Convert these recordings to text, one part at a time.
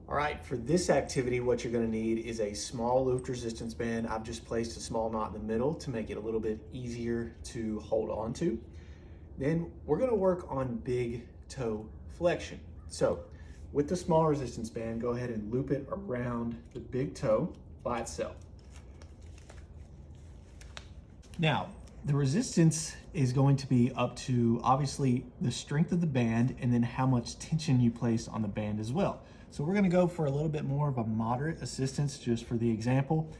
All right, for this activity, what you're gonna need is a small looped resistance band. I've just placed a small knot in the middle to make it a little bit easier to hold on to. Then we're gonna work on big toe flexion. So with the small resistance band, go ahead and loop it around the big toe by itself. Now, the resistance is going to be up to obviously the strength of the band and then how much tension you place on the band as well. So we're gonna go for a little bit more of a moderate assistance just for the example,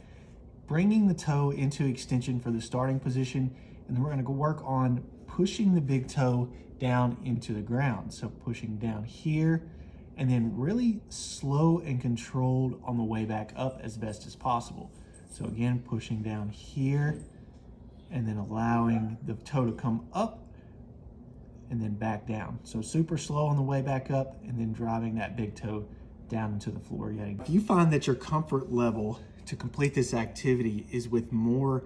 bringing the toe into extension for the starting position, and then we're gonna go work on pushing the big toe down into the ground. So pushing down here, and then really slow and controlled on the way back up as best as possible. So again, pushing down here, and then allowing the toe to come up and then back down. So super slow on the way back up and then driving that big toe down into the floor yet again. If you find that your comfort level to complete this activity is with more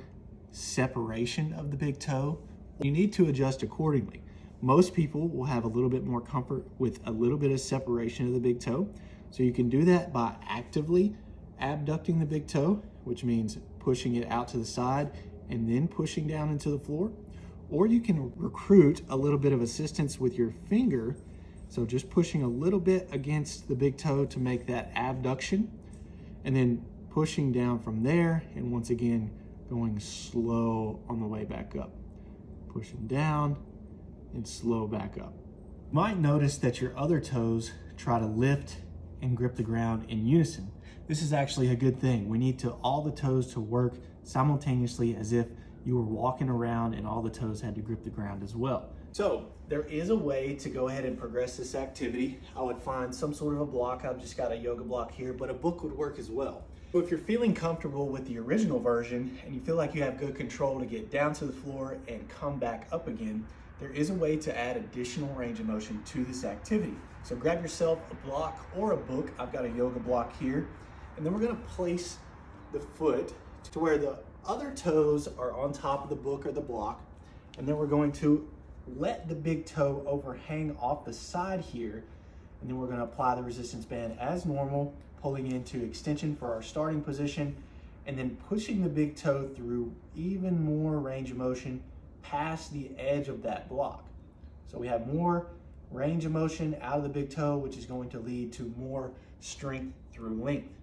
separation of the big toe, you need to adjust accordingly. Most people will have a little bit more comfort with a little bit of separation of the big toe. So you can do that by actively abducting the big toe, which means pushing it out to the side and then pushing down into the floor. Or you can recruit a little bit of assistance with your finger. So just pushing a little bit against the big toe to make that abduction, and then pushing down from there, and once again, going slow on the way back up. Pushing down and slow back up. You might notice that your other toes try to lift and grip the ground in unison. This is actually a good thing. We need all the toes to work simultaneously as if you were walking around and all the toes had to grip the ground as well. So there is a way to go ahead and progress this activity. I would find some sort of a block. I've just got a yoga block here, but a book would work as well. So if you're feeling comfortable with the original version and you feel like you have good control to get down to the floor and come back up again, there is a way to add additional range of motion to this activity. So grab yourself a block or a book. I've got a yoga block here, and then we're gonna place the foot to where the other toes are on top of the book or the block, and then we're going to let the big toe overhang off the side here, and then we're going to apply the resistance band as normal, pulling into extension for our starting position, and then pushing the big toe through even more range of motion past the edge of that block. So we have more range of motion out of the big toe, which is going to lead to more strength through length.